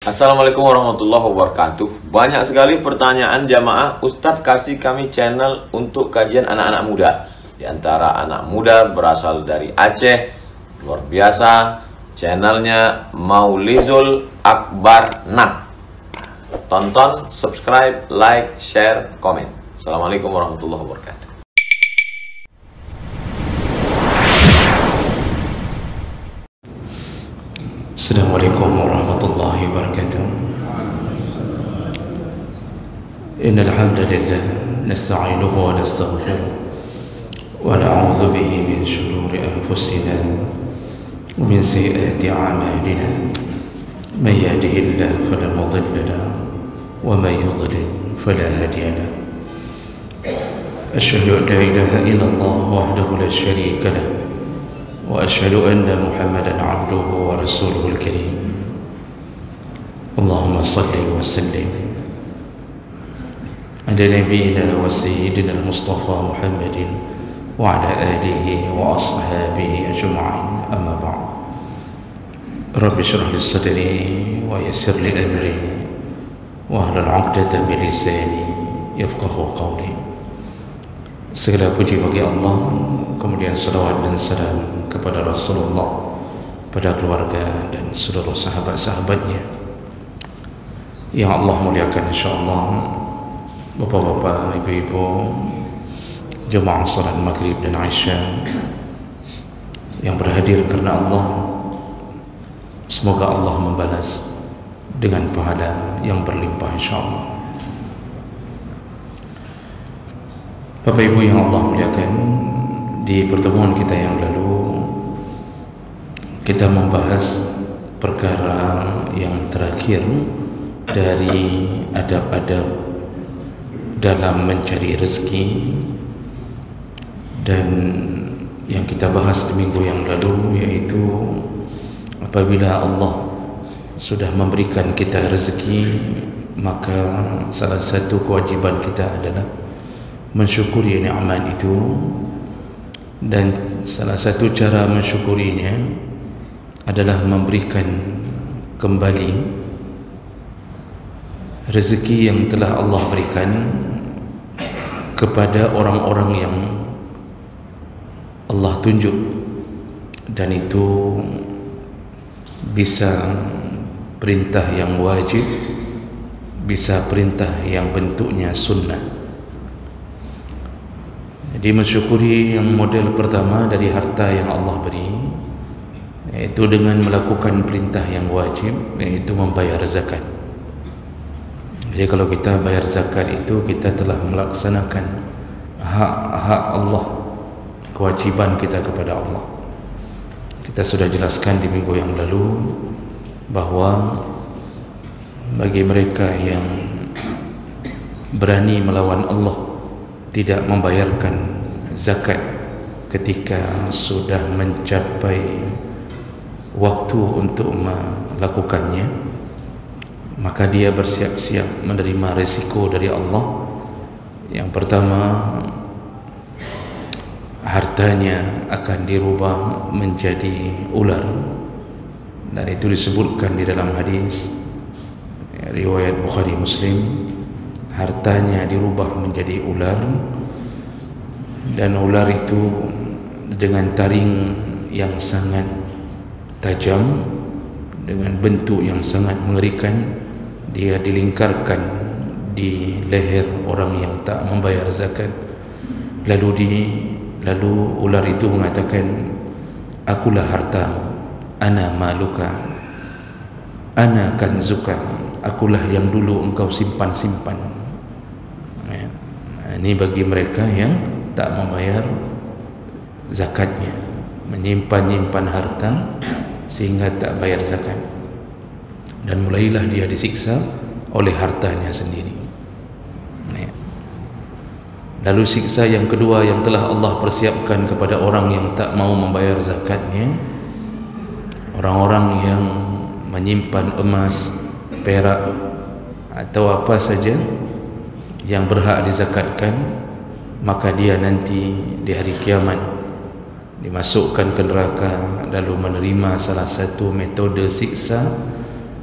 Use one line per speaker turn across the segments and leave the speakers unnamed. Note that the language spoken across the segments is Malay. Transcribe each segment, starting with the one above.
Assalamualaikum warahmatullahi wabarakatuh. Banyak sekali pertanyaan jamaah, Ustadz kasih kami channel untuk kajian anak-anak muda. Di antara anak muda berasal dari Aceh, luar biasa. Channelnya Maulizul Akbar Nak. Tonton, subscribe, like, share, komen. Assalamualaikum warahmatullahi wabarakatuh.
Assalamualaikum warahmatullahi wabarakatuh. Innal hamdalillah nasta'inuhu wa nastaghfiruh wa na'udzu bihi min shururi anfusina wa min sayyiati a'malina. Man yahdihillahu fala mudilla lahu wa man yudlil fala hadiya lahu. Asyhadu an la ilaha illallah wahdahu la syarika lahu وأشهد أن محمدا عبده ورسوله الكريم. اللهم صل وسلم على نبينا وسيدنا المصطفى محمد وعلى آله وأصحابه أجمعين. أما بعد، رب اشرح لي صدري ويسر لي أمري واحلل عقدة من لساني يفقهوا قولي. Segala puji bagi Allah, kemudian salawat dan salam kepada Rasulullah, pada keluarga dan seluruh sahabat-sahabatnya yang Allah muliakan insyaAllah. Bapak-bapak, ibu-ibu, jemaah salat maghrib dan isya yang berhadir kerana Allah, semoga Allah membalas dengan pahala yang berlimpah insyaAllah. Bapak Ibu yang Allah muliakan, di pertemuan kita yang lalu kita membahas perkara yang terakhir dari adab-adab dalam mencari rezeki, dan yang kita bahas di minggu yang lalu yaitu apabila Allah sudah memberikan kita rezeki, maka salah satu kewajiban kita adalah mensyukuri nikmat itu, dan salah satu cara mensyukurinya adalah memberikan kembali rezeki yang telah Allah berikan kepada orang-orang yang Allah tunjuk, dan itu bisa perintah yang wajib, bisa perintah yang bentuknya sunnah. Jadi mensyukuri yang model pertama dari harta yang Allah beri, yaitu dengan melakukan perintah yang wajib, yaitu membayar zakat. Jadi kalau kita bayar zakat itu kita telah melaksanakan hak-hak Allah, kewajiban kita kepada Allah. Kita sudah jelaskan di minggu yang lalu bahawa bagi mereka yang berani melawan Allah, tidak membayarkan zakat ketika sudah mencapai waktu untuk melakukannya, maka dia bersiap-siap menerima risiko dari Allah. Yang pertama, hartanya akan dirubah menjadi ular, dan itu disebutkan di dalam hadis riwayat Bukhari Muslim. Hartanya dirubah menjadi ular, dan ular itu dengan taring yang sangat tajam, dengan bentuk yang sangat mengerikan. Dia dilingkarkan di leher orang yang tak membayar zakat. Lalu ular itu mengatakan, akulah hartamu, ana maluka, ana kanzuka, akulah yang dulu engkau simpan-simpan. Ini bagi mereka yang tak membayar zakatnya, menyimpan-nyimpan harta sehingga tak bayar zakat, dan mulailah dia disiksa oleh hartanya sendiri. Lalu siksa yang kedua yang telah Allah persiapkan kepada orang yang tak mau membayar zakatnya, orang-orang yang menyimpan emas, perak atau apa saja yang berhak dizakatkan, maka dia nanti di hari kiamat dimasukkan ke neraka, lalu menerima salah satu metode siksa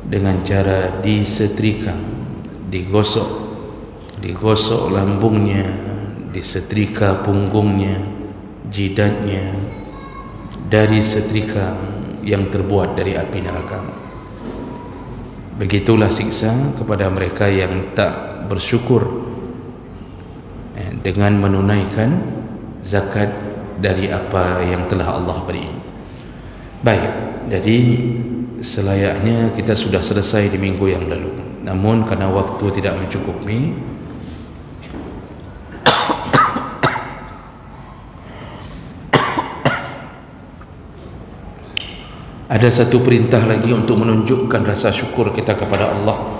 dengan cara disetrika, digosok lambungnya, disetrika punggungnya, jidatnya dari setrika yang terbuat dari api neraka. Begitulah siksa kepada mereka yang tak bersyukur dengan menunaikan zakat dari apa yang telah Allah beri. Baik, jadi selayaknya kita sudah selesai di minggu yang lalu. Namun karena waktu tidak mencukupi, ada satu perintah lagi untuk menunjukkan rasa syukur kita kepada Allah,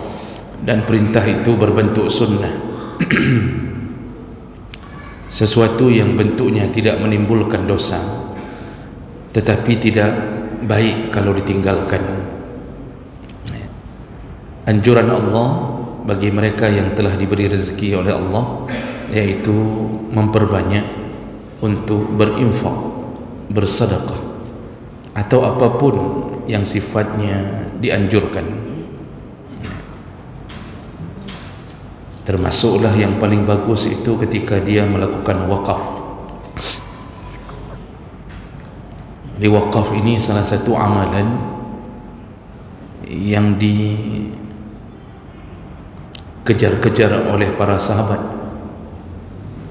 dan perintah itu berbentuk sunnah. Sesuatu yang bentuknya tidak menimbulkan dosa, tetapi tidak baik kalau ditinggalkan. Anjuran Allah bagi mereka yang telah diberi rezeki oleh Allah, yaitu memperbanyak untuk berinfak, bersedekah, atau apapun yang sifatnya dianjurkan. Termasuklah yang paling bagus itu ketika dia melakukan wakaf. Di wakaf ini salah satu amalan yang dikejar-kejar oleh para sahabat.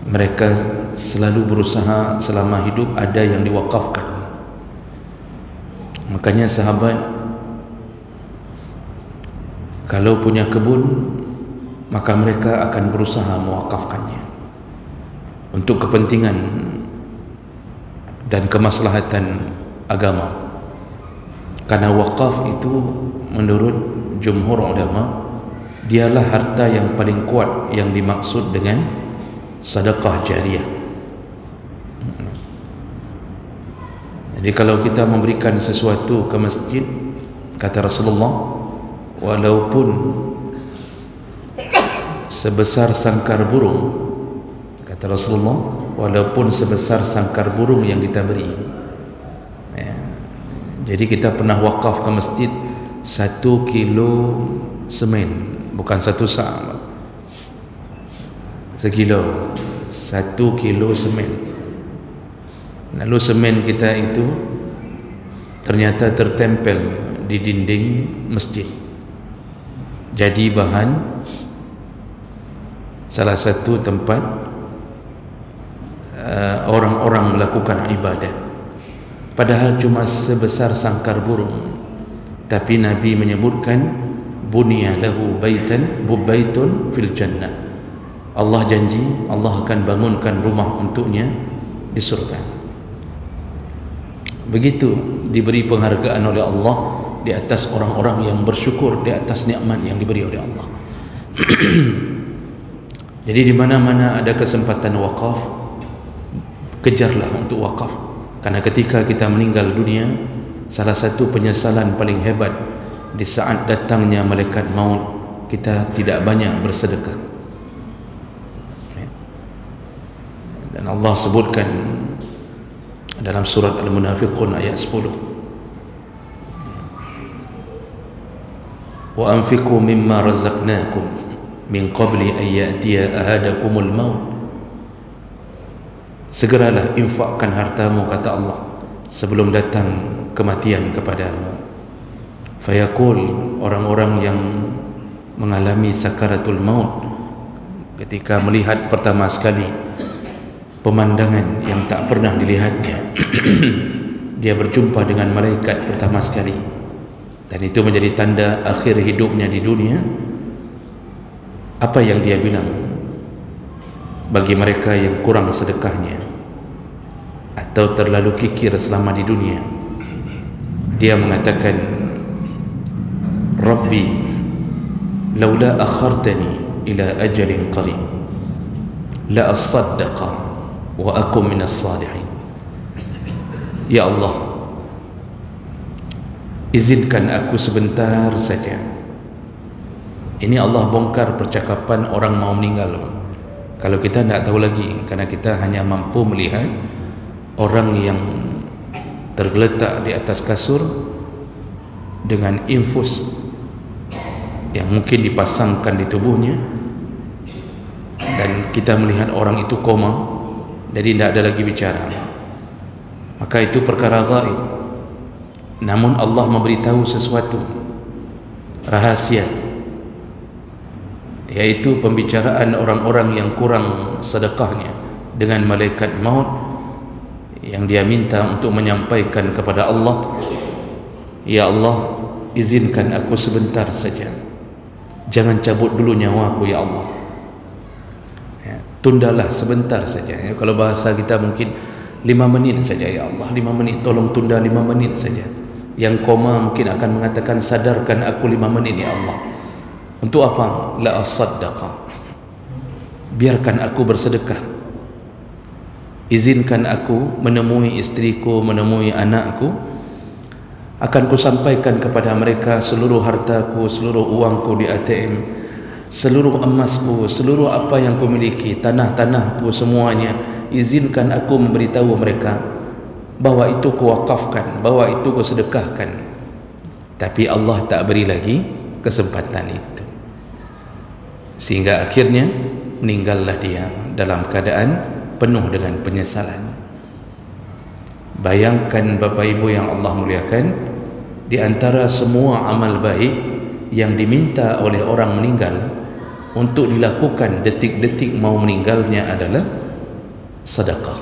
Mereka selalu berusaha selama hidup ada yang diwakafkan. Makanya sahabat kalau punya kebun, maka mereka akan berusaha mewakafkannya untuk kepentingan dan kemaslahatan agama. Karena wakaf itu menurut jumhur ulama dialah harta yang paling kuat yang dimaksud dengan sedekah jariah. Jadi kalau kita memberikan sesuatu ke masjid, kata Rasulullah, walaupun sebesar sangkar burung, kata Rasulullah, walaupun sebesar sangkar burung yang kita beri. Jadi kita pernah wakaf ke masjid 1 kilo semen, bukan 1 sa', sekilo, 1 kilo semen. Lalu semen kita itu ternyata tertempel di dinding masjid, jadi bahan salah satu tempat orang-orang melakukan ibadah, padahal cuma sebesar sangkar burung. Tapi Nabi menyebutkan bunya lahu baitun fil jannah. Allah janji Allah akan bangunkan rumah untuknya di surga. Begitu diberi penghargaan oleh Allah di atas orang-orang yang bersyukur di atas nikmat yang diberi oleh Allah. Jadi di mana-mana ada kesempatan wakaf, kejarlah untuk wakaf. Karena ketika kita meninggal dunia, salah satu penyesalan paling hebat di saat datangnya malaikat maut, kita tidak banyak bersedekah. Dan Allah sebutkan dalam surat Al-Munafiqun ayat 10, wa anfiqu mimma razaqnakum min qabli an ya'tiya ahadakumul maut. Segeralah infakkan hartamu, kata Allah, sebelum datang kematian kepadamu. Fayaqul, orang-orang yang mengalami sakaratul maut, ketika melihat pertama sekali pemandangan yang tak pernah dilihatnya, dia berjumpa dengan malaikat pertama sekali, dan itu menjadi tanda akhir hidupnya di dunia. Apa yang dia bilang bagi mereka yang kurang sedekahnya atau terlalu kikir selama di dunia? Dia mengatakan, Rabbi laula akhartani ila ajalin qarib la asaddaqa wa akum minas salihin. Ya Allah, izinkan aku sebentar saja. Ini Allah bongkar percakapan orang mau meninggal. Kalau kita tidak tahu lagi, karena kita hanya mampu melihat orang yang tergeletak di atas kasur dengan infus yang mungkin dipasangkan di tubuhnya, dan kita melihat orang itu koma, jadi tidak ada lagi bicara, maka itu perkara gaib. Namun Allah memberitahu sesuatu rahasia, yaitu pembicaraan orang-orang yang kurang sedekahnya dengan malaikat maut, yang dia minta untuk menyampaikan kepada Allah, ya Allah, izinkan aku sebentar saja, jangan cabut dulu nyawaku ya Allah, ya, tundalah sebentar saja, ya. Kalau bahasa kita mungkin 5 menit saja ya Allah, 5 menit, tolong tunda 5 menit saja. Yang koma mungkin akan mengatakan, sadarkan aku 5 menit ya Allah. Untuk apa? La as-saddaqa, biarkan aku bersedekah, izinkan aku menemui istriku, menemui anakku, akan kusampaikan kepada mereka seluruh hartaku, seluruh uangku di ATM, seluruh emasku, seluruh apa yang kumiliki, tanah-tanahku, semuanya. Izinkan aku memberitahu mereka bahwa itu kuwakafkan, bahwa itu kusedekahkan. Tapi Allah tak beri lagi kesempatan itu, sehingga akhirnya meninggallah dia dalam keadaan penuh dengan penyesalan. Bayangkan Bapak Ibu yang Allah muliakan, di antara semua amal baik yang diminta oleh orang meninggal untuk dilakukan detik-detik mau meninggalnya adalah sedekah.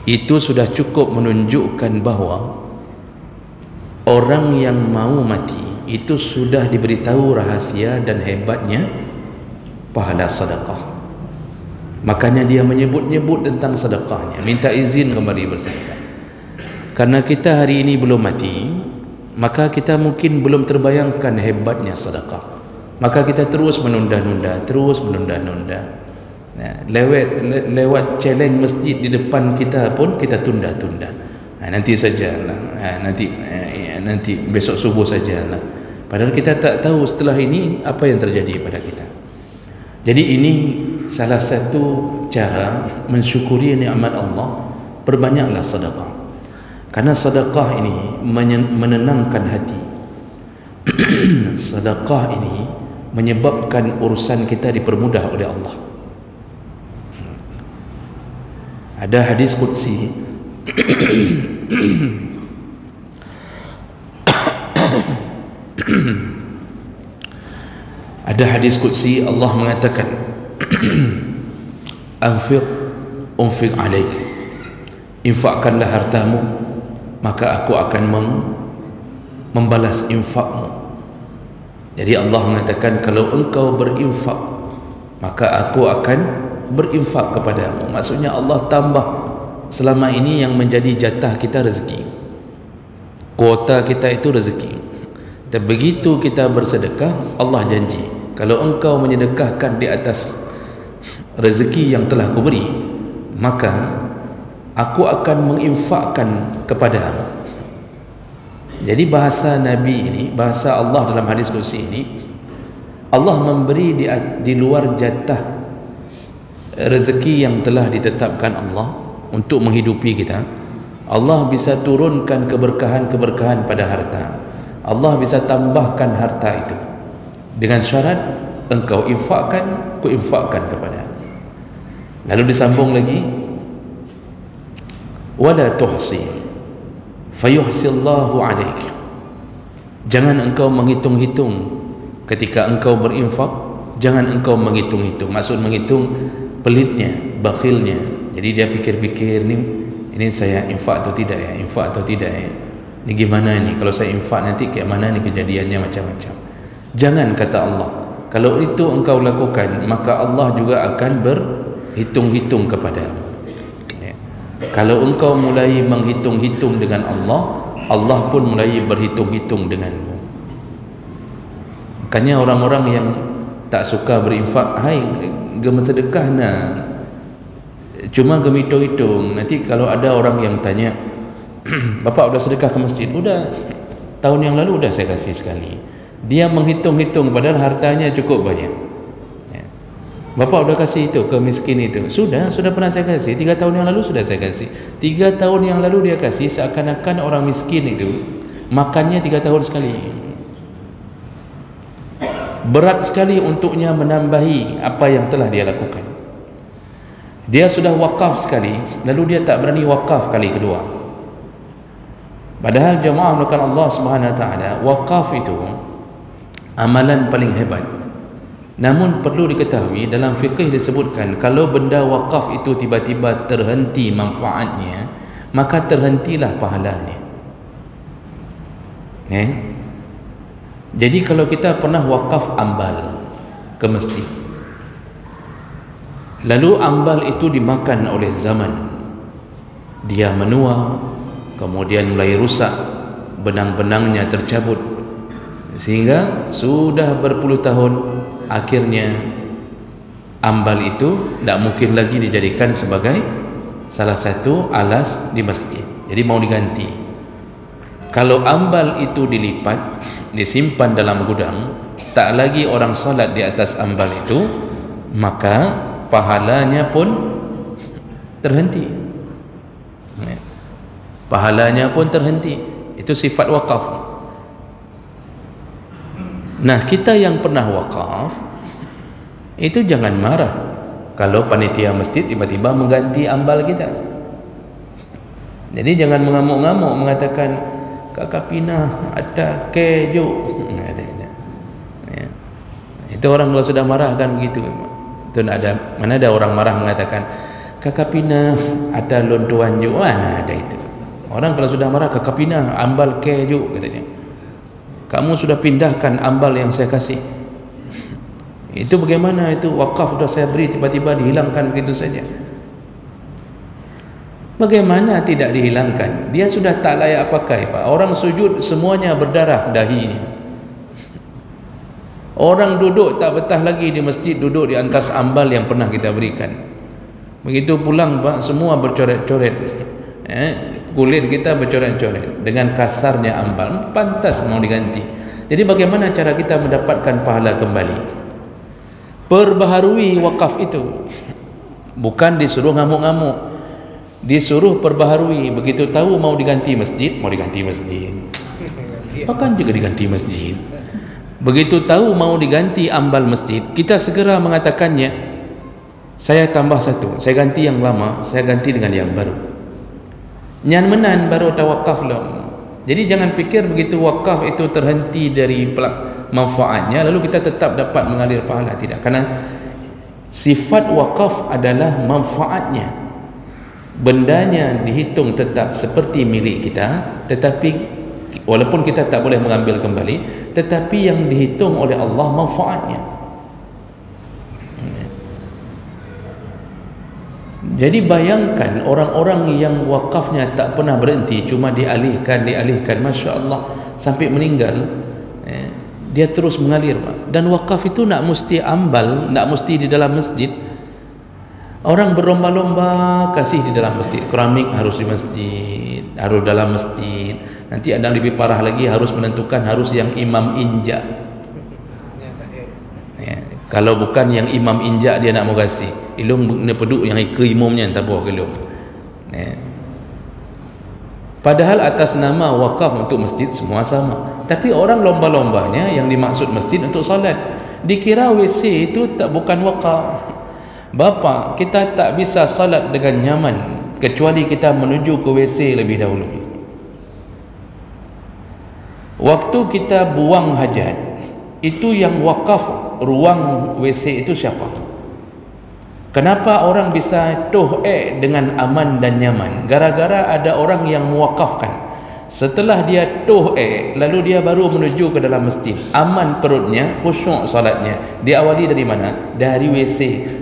Itu sudah cukup menunjukkan bahawa orang yang mau mati itu sudah diberitahu rahasia dan hebatnya pahala sedekah. Makanya dia menyebut-nyebut tentang sedekahnya, minta izin kembali bersedekah. Karena kita hari ini belum mati, maka kita mungkin belum terbayangkan hebatnya sedekah, maka kita terus menunda-nunda, terus menunda-nunda. Nah, lewat challenge masjid di depan kita pun kita tunda-tunda. Nanti sajalah, nanti besok subuh sajalah. Padahal kita tak tahu setelah ini apa yang terjadi pada kita. Jadi ini salah satu cara mensyukuri nikmat Allah, perbanyaklah sedekah. Karena sedekah ini menenangkan hati. Sedekah ini menyebabkan urusan kita dipermudah oleh Allah. Ada hadis qudsi ada hadis qudsi, Allah mengatakan, anfiq unfiq alaik, infakkanlah hartamu, maka aku akan membalas infakmu. Jadi Allah mengatakan, kalau engkau berinfak, maka aku akan berinfak kepadamu. Maksudnya Allah tambah selama ini yang menjadi jatah kita rezeki, kuota kita itu rezeki. Dan begitu kita bersedekah, Allah janji, kalau engkau menyedekahkan di atas rezeki yang telah kuberi, maka aku akan menginfakkan kepadamu. Jadi bahasa Nabi ini, bahasa Allah dalam hadis qudsi ini, Allah memberi di luar jatah rezeki yang telah ditetapkan Allah untuk menghidupi kita. Allah bisa turunkan keberkahan-keberkahan pada harta. Allah bisa tambahkan harta itu dengan syarat engkau infakkan, ku infakkan kepada. Lalu disambung lagi, wala tuhsi fayuhsillahu alaik, jangan engkau menghitung-hitung ketika engkau berinfak, jangan engkau menghitung-hitung. Maksud menghitung, pelitnya, bakhilnya. Jadi dia pikir-pikir, ini saya infak atau tidak ya, infak atau tidak ya, ini gimana ini, kalau saya infak nanti kayak mana nih kejadiannya, macam-macam. Jangan, kata Allah, kalau itu engkau lakukan, maka Allah juga akan berhitung-hitung kepadamu ya. Kalau engkau mulai menghitung-hitung dengan Allah, Allah pun mulai berhitung-hitung denganmu. Makanya orang-orang yang tak suka berinfak, hai gem sedekah nah, cuma gem hitung-hitung. Nanti kalau ada orang yang tanya, Bapak udah sedekah ke masjid? Udah, tahun yang lalu udah saya kasih sekali. Dia menghitung-hitung padahal hartanya cukup banyak ya. Bapak udah kasih itu ke miskin itu? Sudah pernah saya kasih, 3 tahun yang lalu sudah saya kasih. 3 tahun yang lalu dia kasih, seakan-akan orang miskin itu makannya 3 tahun sekali. berat sekali untuknya menambahi apa yang telah dia lakukan. Dia sudah wakaf sekali, lalu dia tak berani wakaf kali kedua. Padahal jemaah bukan Allah Subhanahu Wa Taala, wakaf itu amalan paling hebat. Namun perlu diketahui, dalam fiqh disebutkan kalau benda wakaf itu tiba-tiba terhenti manfaatnya, maka terhentilah pahalanya. Jadi kalau kita pernah wakaf ambal ke masjid, lalu ambal itu dimakan oleh zaman, dia menua, kemudian mulai rusak, benang-benangnya tercabut, sehingga sudah berpuluh tahun, akhirnya ambal itu tidak mungkin lagi dijadikan sebagai salah satu alas di masjid, jadi mau diganti. Kalau ambal itu dilipat, disimpan dalam gudang, tak lagi orang salat di atas ambal itu, maka pahalanya pun terhenti. Pahalanya pun terhenti. Itu sifat wakaf. Nah, kita yang pernah wakaf itu jangan marah kalau panitia masjid tiba-tiba mengganti ambal kita. Jadi jangan mengamuk-ngamuk mengatakan Kakak Pina ada keju. Itu orang kalau sudah marah kan begitu. Itu ada, mana ada orang marah mengatakan Kakak Pina ada lontuan ju. Mana ada itu. Orang kalau sudah marah, Kakak Pina ambal keju katanya. Kamu sudah pindahkan ambal yang saya kasih. Itu bagaimana itu wakaf sudah saya beri tiba-tiba dihilangkan begitu saja. Bagaimana tidak dihilangkan? Dia sudah tak layak pakai, Pak. Orang sujud semuanya berdarah dahinya. Orang duduk tak betah lagi di masjid, duduk di atas ambal yang pernah kita berikan. Begitu pulang, Pak, semua bercoret-coret. Kulit kita bercoret-coret dengan kasarnya ambal, pantas mau diganti. Jadi bagaimana cara kita mendapatkan pahala kembali? Perbaharui wakaf itu. Bukan disuruh ngamuk-ngamuk, disuruh perbaharui. Begitu tahu mau diganti masjid, mau diganti masjid. Bahkan juga diganti masjid. Begitu tahu mau diganti ambal masjid, kita segera mengatakannya, saya tambah satu, saya ganti yang lama, saya ganti dengan yang baru. Nyan menan baru tawakaf lah. Jadi jangan fikir begitu wakaf itu terhenti dari manfaatnya lalu kita tetap dapat mengalir pahala. Tidak, karena sifat wakaf adalah manfaatnya. Bendanya dihitung tetap seperti milik kita, tetapi walaupun kita tak boleh mengambil kembali, tetapi yang dihitung oleh Allah manfaatnya. Jadi bayangkan orang-orang yang wakafnya tak pernah berhenti, cuma dialihkan, Masya Allah, sampai meninggal, dia terus mengalir, Pak. Dan wakaf itu nak mesti ambal, nak mesti di dalam masjid. Orang berlomba-lomba kasih di dalam masjid, keramik harus di masjid, harus dalam masjid. Nanti ada yang lebih parah lagi, harus menentukan harus yang imam injak. Kalau bukan yang imam injak dia nak mau kasih, ilung ne peduk yang ke imamnya tak boleh ilung. Padahal atas nama wakaf untuk masjid semua sama, tapi orang lomba-lombanya yang dimaksud masjid untuk salat. Dikira WC itu tak bukan wakaf. Bapa, kita tak bisa salat dengan nyaman kecuali kita menuju ke WC lebih dahulu. Waktu kita buang hajat, itu yang wakaf ruang WC itu siapa? Kenapa orang bisa dengan aman dan nyaman? Gara-gara ada orang yang mewakafkan. Setelah dia lalu dia baru menuju ke dalam masjid, aman perutnya, khusyuk salatnya. Diawali dari mana? Dari WC.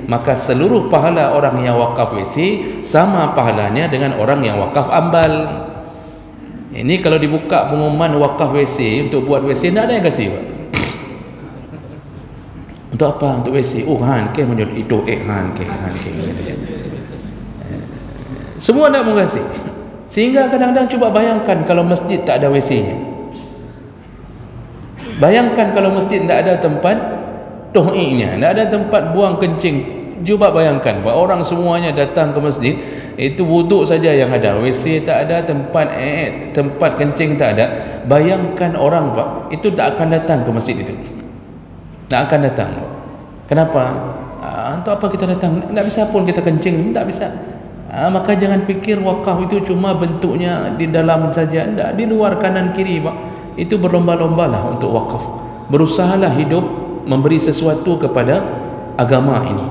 Maka seluruh pahala orang yang wakaf WC sama pahalanya dengan orang yang wakaf ambal. Ini kalau dibuka pengumuman wakaf WC untuk buat WC, tidak ada yang kasih, Pak. Untuk apa? Untuk WC. Oh, han ke menyut itu han ke. Semua tak mau kasih. Sehingga kadang-kadang cuba bayangkan kalau masjid tak ada WC-nya. Bayangkan kalau masjid tak ada tempat tohiknya, tak ada tempat buang kencing. Cuba bayangkan bahawa orang semuanya datang ke masjid, itu wuduk saja yang ada, WC tak ada, tempat kencing tak ada. Bayangkan orang, Pak, itu tak akan datang ke masjid itu. tak akan datang. Kenapa? Untuk apa kita datang? Tak bisa pun kita kencing, tak bisa. Maka jangan fikir wakaf itu cuma bentuknya di dalam saja, tidak, di luar, kanan kiri, Pak. Itu berlomba-lombalah untuk wakaf. Berusahalah hidup memberi sesuatu kepada agama ini.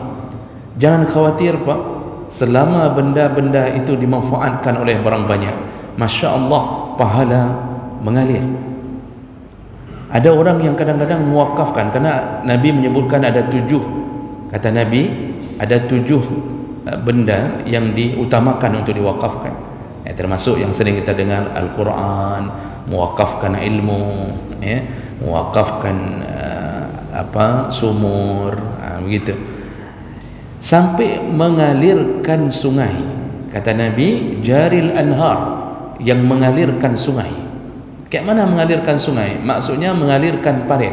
Jangan khawatir, Pak, selama benda-benda itu dimanfaatkan oleh orang banyak, Masya Allah, pahala mengalir. Ada orang yang kadang-kadang mewakafkan, karena Nabi menyebutkan ada 7, kata Nabi ada 7 benda yang diutamakan untuk diwakafkan, termasuk yang sering kita dengar Al-Quran, mewakafkan ilmu, mewakafkan sumur, begitu, sampai mengalirkan sungai. Kata Nabi, jaril anhar, yang mengalirkan sungai. Kayak mana mengalirkan sungai? Maksudnya mengalirkan parit.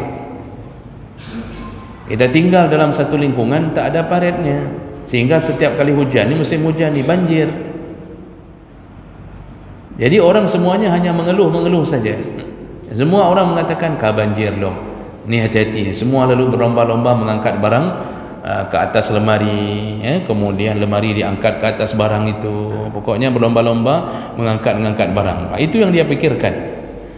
Kita tinggal dalam satu lingkungan tak ada paritnya, sehingga setiap kali hujan, ini musim hujan ni banjir. Jadi orang semuanya hanya mengeluh saja. Semua orang mengatakan banjir loh. Ni hati-hati. Semua lalu berlomba-lomba mengangkat barang ke atas lemari, kemudian lemari diangkat ke atas barang itu. Pokoknya berlomba-lomba mengangkat barang. Itu yang dia pikirkan.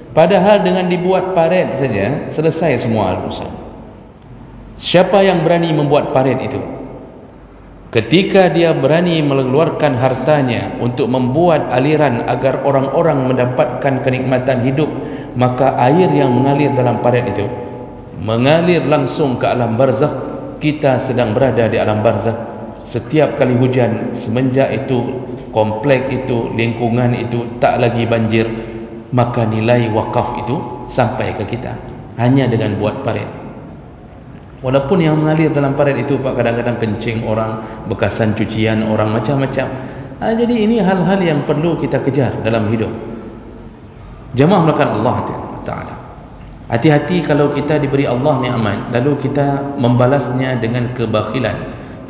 Padahal dengan dibuat parit saja selesai semua urusan. Siapa yang berani membuat parit itu? Ketika dia berani mengeluarkan hartanya untuk membuat aliran agar orang-orang mendapatkan kenikmatan hidup, maka air yang mengalir dalam parit itu mengalir langsung ke alam barzakh. Kita sedang berada di alam barzakh. Setiap kali hujan, semenjak itu komplek itu, lingkungan itu tak lagi banjir, maka nilai wakaf itu sampai ke kita hanya dengan buat parit. Walaupun yang mengalir dalam parit itu, Pak, kadang-kadang kencing orang, bekasan cucian orang, macam-macam. Jadi ini hal-hal yang perlu kita kejar dalam hidup. Jamaah melakukan Allah Ta'ala. Hati-hati kalau kita diberi Allah nikmat lalu kita membalasnya dengan kebakhilan,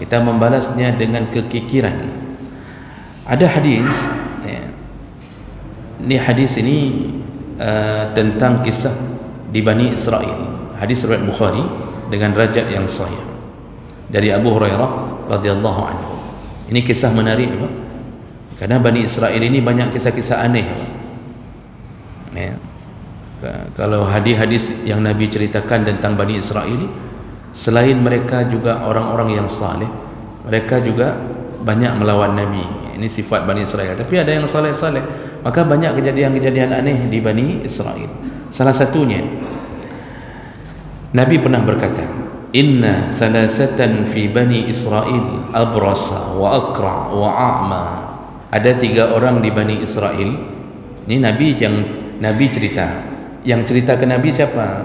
kita membalasnya dengan kekikiran. Ada hadis, ini hadis ini tentang kisah di Bani Israel. Hadis riwayat Bukhari dengan rajad yang sahih dari Abu Hurairah radhiyallahu anhu. Ini kisah menarik, Pak. Karena Bani Israel ini banyak kisah-kisah aneh, Pak. Kalau hadis-hadis yang Nabi ceritakan tentang Bani Israel, selain mereka juga orang-orang yang saleh, mereka juga banyak melawan Nabi. Ini sifat Bani Israel. Tapi ada yang saleh-saleh, maka banyak kejadian-kejadian aneh di Bani Israel. Salah satunya, Nabi pernah berkata, inna salasatan fi Bani Israel abrasa wa aqra wa a'ma. Ada 3 orang di Bani Israel. Ini Nabi cerita. Yang cerita ke Nabi siapa?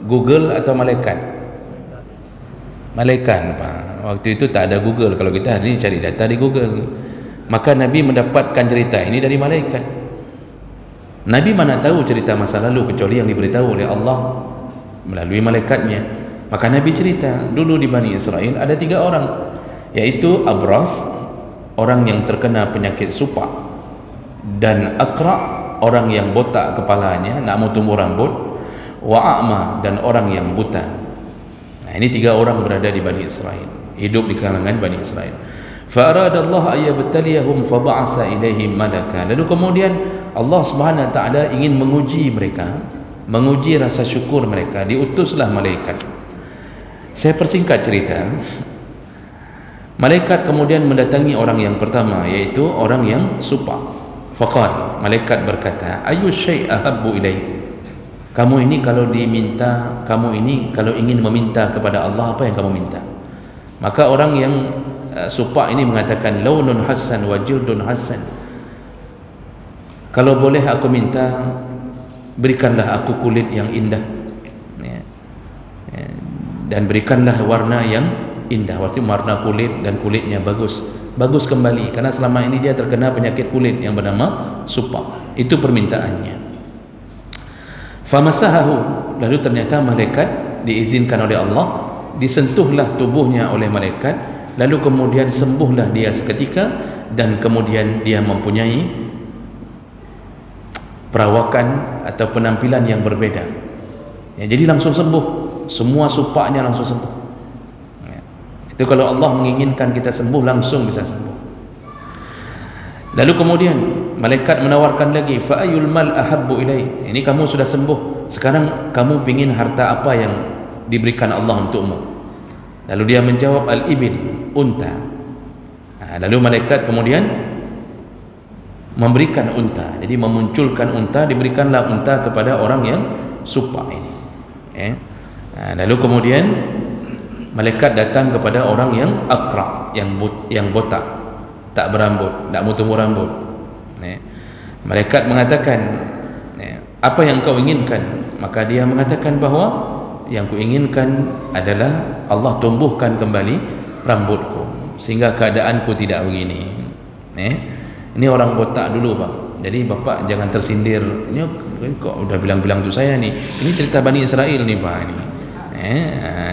Google atau malaikat? Malaikat, Pak. Waktu itu tak ada Google. Kalau kita hari ini cari data di Google, maka Nabi mendapatkan cerita ini dari malaikat. Nabi mana tahu cerita masa lalu kecuali yang diberitahu oleh Allah melalui malaikatnya. Maka Nabi cerita, dulu di Bani Israel ada 3 orang, yaitu Abras, orang yang terkena penyakit supak, dan Aqra, orang yang botak kepalanya, nak mau tumbuh rambut, wa a'ma, dan orang yang buta. Nah, ini 3 orang berada di Bani Israel, hidup di kalangan Bani Israel. Fa aradallahu ayyabtaliyahum fa ba'asa ilaihim malaka. Lalu kemudian Allah Subhanahu wa taala ingin menguji mereka, menguji rasa syukur mereka, diutuslah malaikat. Saya persingkat cerita. Malaikat kemudian mendatangi orang yang pertama, yaitu orang yang supak. Faqal, malaikat berkata, ayu syai' ahabbu ilaik. Kamu ini kalau diminta, kamu ini kalau ingin meminta kepada Allah, apa yang kamu minta? Maka orang yang supak ini mengatakan, launun hasan wa jildun hasan. Kalau boleh aku minta, berikanlah aku kulit yang indah, dan berikanlah warna yang indah. Artinya warna kulit dan kulitnya bagus kembali, karena selama ini dia terkena penyakit kulit yang bernama supak. Itu permintaannya. Famasahahu, lalu ternyata malaikat diizinkan oleh Allah, disentuhlah tubuhnya oleh malaikat, lalu kemudian sembuhlah dia seketika, dan kemudian dia mempunyai perawakan atau penampilan yang berbeda. Jadi langsung sembuh. semua supaknya langsung sembuh. Itu kalau Allah menginginkan kita sembuh, langsung bisa sembuh. Lalu kemudian malaikat menawarkan lagi, fa ayyul mal ahabbu ilai. Ini kamu sudah sembuh, sekarang kamu ingin harta apa yang diberikan Allah untukmu? Lalu dia menjawab, al-ibil, unta. Lalu malaikat kemudian memberikan unta. Jadi memunculkan unta, diberikanlah unta kepada orang yang supak ini. Lalu kemudian malaikat datang kepada orang yang akra, yang botak, tak berambut, tak mau tumbuh rambut. Malaikat mengatakan, apa yang kau inginkan? Maka dia mengatakan bahawa yang kuinginkan adalah Allah tumbuhkan kembali rambutku sehingga keadaanku tidak begini. Ini orang botak dulu, Pak. Jadi bapak jangan tersindir. Ini kok udah bilang-bilang tu saya nih. Ini cerita Bani Israel nih, Pak, ini.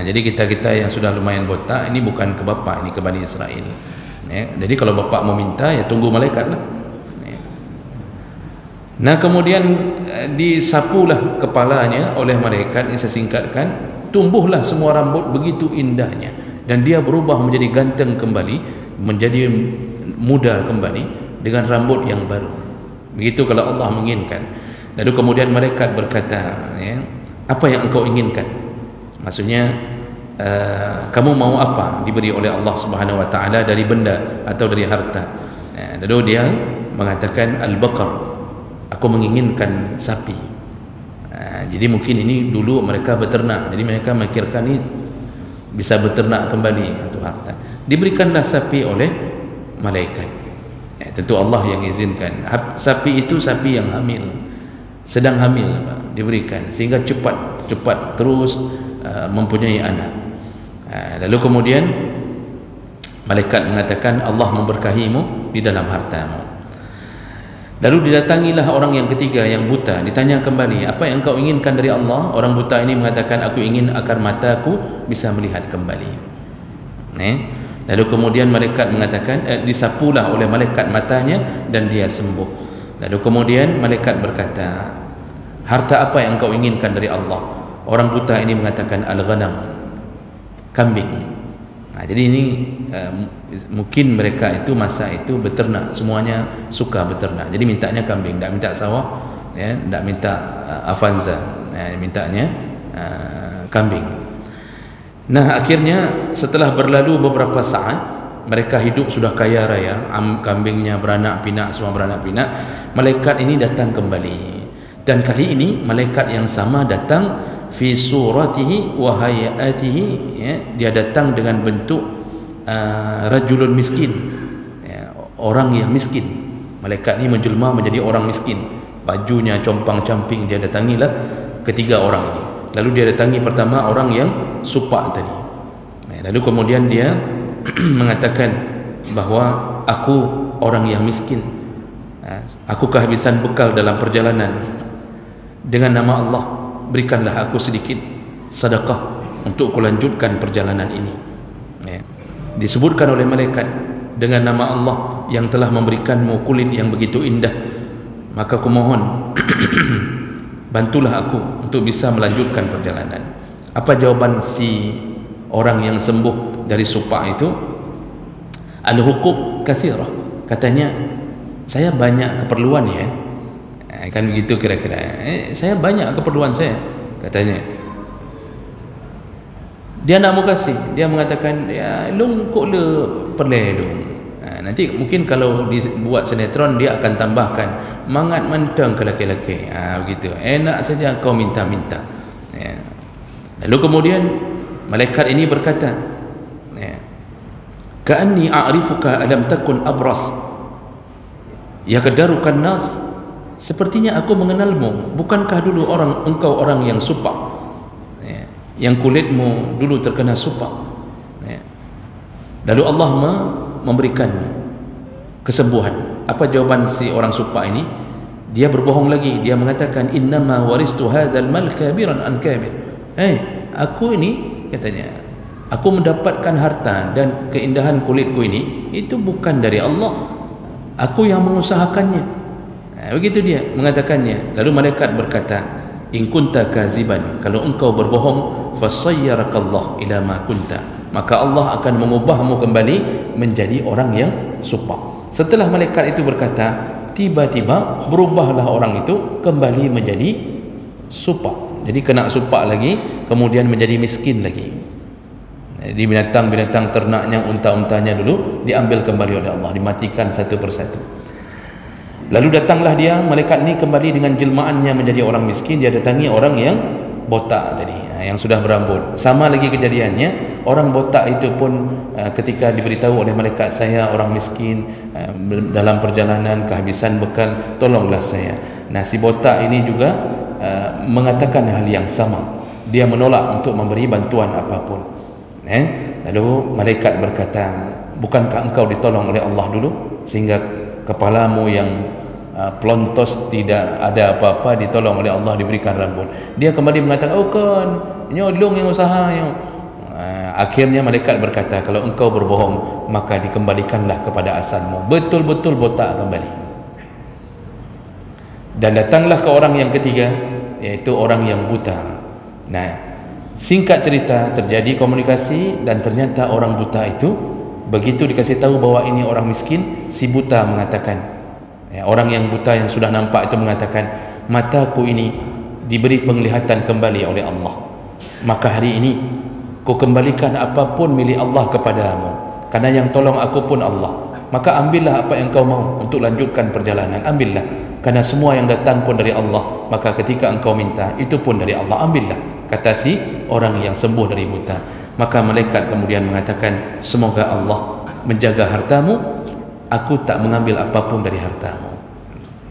Jadi kita yang sudah lumayan botak, ini bukan ke bapak, ini ke Bani Israel. Jadi kalau bapak mau minta, ya tunggu malaikat lah. Nah, kemudian disapulah kepalanya oleh malaikat. Ini saya singkatkan. Tumbuhlah semua rambut begitu indahnya, dan dia berubah menjadi ganteng kembali, menjadi muda kembali dengan rambut yang baru. Begitu kalau Allah menginginkan. Lalu kemudian malaikat berkata, apa yang engkau inginkan? Maksudnya kamu mau apa diberi oleh Allah Subhanahu wa taala dari benda atau dari harta? Lalu dia mengatakan, al-baqar, aku menginginkan sapi. Jadi mungkin ini dulu mereka beternak, jadi mereka memikirkan ini bisa beternak kembali atau harta. Diberikanlah sapi oleh malaikat. Tentu Allah yang izinkan. Sapi itu sapi yang hamil, sedang hamil, diberikan sehingga cepat terus mempunyai anak. Lalu kemudian malaikat mengatakan, Allah memberkahimu di dalam hartamu. Lalu didatangilah orang yang ketiga yang buta, ditanya kembali, apa yang kau inginkan dari Allah? Orang buta ini mengatakan, aku ingin agar mataku bisa melihat kembali. Lalu kemudian malaikat mengatakan, disapulah oleh malaikat matanya dan dia sembuh. Lalu kemudian malaikat berkata, harta apa yang kau inginkan dari Allah? Orang buta ini mengatakan, al-ghanam, kambing. Jadi ini mungkin mereka itu masa itu beternak, semuanya suka beternak. Jadi mintanya kambing, tidak minta sawah, tidak minta Avanza, mintanya kambing. Nah, akhirnya setelah berlalu beberapa saat, mereka hidup sudah kaya raya, kambingnya beranak pinak, semua beranak pinak. Malaikat ini datang kembali, dan kali ini malaikat yang sama datang fi suratihi wa hayatihi, dia datang dengan bentuk rajulun miskin, orang yang miskin. Malaikat ini menjelma menjadi orang miskin, bajunya compang-camping. Dia datangilah ketiga orang ini. Lalu dia datangi pertama orang yang supak tadi. Lalu kemudian dia mengatakan bahawa aku orang yang miskin, aku kehabisan bekal dalam perjalanan. Dengan nama Allah, berikanlah aku sedikit sedekah untuk kulanjutkan perjalanan ini. Disebutkan oleh malaikat, dengan nama Allah yang telah memberikanmu kulit yang begitu indah, maka kumohon bantulah aku untuk bisa melanjutkan perjalanan. Apa jawaban si orang yang sembuh dari supak itu? Al-huquq katsirah, katanya, saya banyak keperluan ya. Kan begitu kira-kira. Saya banyak keperluan saya, katanya. Dia nak mau kasih, dia mengatakan, ya lung kok le perleh lung. Nanti mungkin kalau dibuat sinetron dia akan tambahkan, mangat mentang ke laki-laki. Begitu. Enak saja kau minta-minta. Lalu kemudian malaikat ini berkata, ka'anni a'rifuka alam takun abras yakdarukan nas. Sepertinya aku mengenalmu, bukankah dulu engkau orang yang supak, yang kulitmu dulu terkena supak. Lalu Allah memberikan kesembuhan. Apa jawaban si orang supak ini? Dia berbohong lagi. Dia mengatakan, innama waristu hadzal mal kabiran an kabir. Aku ini, katanya, aku mendapatkan harta dan keindahan kulitku ini, itu bukan dari Allah, aku yang mengusahakannya. Begitu dia mengatakannya. Lalu malaikat berkata, in kunta kaziban, kalau engkau berbohong, fasayyarakallah ila ma kunta, maka Allah akan mengubahmu kembali menjadi orang yang supak. Setelah malaikat itu berkata, tiba-tiba berubahlah orang itu kembali menjadi supak. Jadi kena supak lagi, kemudian menjadi miskin lagi. Jadi binatang-binatang ternaknya, unta-untanya dulu diambil kembali oleh Allah, dimatikan satu persatu. Lalu datanglah dia, malaikat ini kembali dengan jelmaannya menjadi orang miskin. Dia datangi orang yang botak tadi, yang sudah berambut. Sama lagi kejadiannya, orang botak itu pun ketika diberitahu oleh malaikat, saya orang miskin, dalam perjalanan kehabisan bekal, tolonglah saya. Nah, si botak ini juga mengatakan hal yang sama. Dia menolak untuk memberi bantuan apapun. Lalu malaikat berkata, bukankah engkau ditolong oleh Allah dulu sehingga kepalamu yang pelontos tidak ada apa-apa ditolong oleh Allah, diberikan rambut? Dia kembali mengatakan, oh kan nyolong yang usaha yang. Akhirnya malaikat berkata, kalau engkau berbohong maka dikembalikanlah kepada asalmu. Betul-betul botak kembali. Dan datanglah ke orang yang ketiga, yaitu orang yang buta. Nah, singkat cerita, terjadi komunikasi dan ternyata orang buta itu begitu dikasih tahu bahwa ini orang miskin, si buta mengatakan, orang yang buta yang sudah nampak itu mengatakan, mataku ini diberi penglihatan kembali oleh Allah, maka hari ini ku kembalikan apapun milik Allah kepadamu, karena yang tolong aku pun Allah. Maka ambillah apa yang kau mau untuk lanjutkan perjalanan, ambillah, karena semua yang datang pun dari Allah. Maka ketika engkau minta, itu pun dari Allah, ambillah, kata si orang yang sembuh dari buta. Maka malaikat kemudian mengatakan, semoga Allah menjaga hartamu, aku tak mengambil apapun dari hartamu.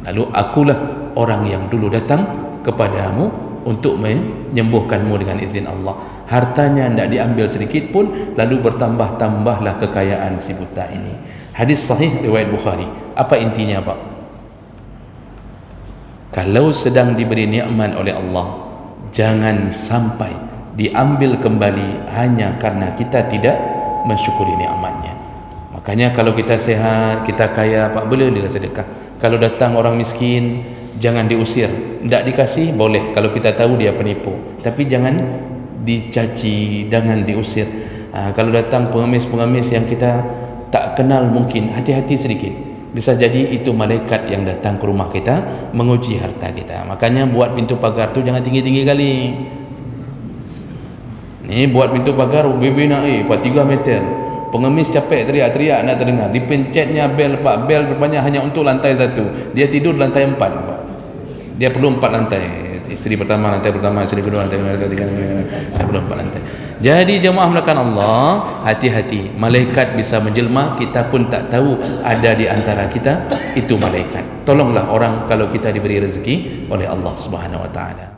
Lalu akulah orang yang dulu datang kepadamu untuk menyembuhkanmu dengan izin Allah. Hartanya tidak diambil sedikit pun, lalu bertambah-tambahlah kekayaan si buta ini. Hadis sahih riwayat Bukhari. Apa intinya, Pak? Kalau sedang diberi nikmat oleh Allah, jangan sampai diambil kembali hanya karena kita tidak mensyukuri nikmatnya. Makanya kalau kita sehat, kita kaya, Pak, boleh sedekah. Kalau datang orang miskin, jangan diusir. Tidak dikasih boleh kalau kita tahu dia penipu, tapi jangan dicaci, jangan diusir. Kalau datang pengemis-pengemis yang kita tak kenal, mungkin hati-hati sedikit. Bisa jadi itu malaikat yang datang ke rumah kita menguji harta kita. Makanya buat pintu pagar tu jangan tinggi-tinggi kali. Ni buat pintu pagar BB naik 3 meter. Pengemis capek teriak-teriak nak terdengar. Dipencetnya bel, Pak. Bel rupanya hanya untuk lantai 1. Dia tidur lantai 4, Pak. Dia perlu 4 lantai. Isteri pertama lantai pertama, isteri kedua lantai ketiga, perlu 4 lantai. Jadi jemaah melakukan Allah, hati-hati. Malaikat bisa menjelma, kita pun tak tahu ada di antara kita itu malaikat. Tolonglah orang kalau kita diberi rezeki oleh Allah Subhanahu wa taala.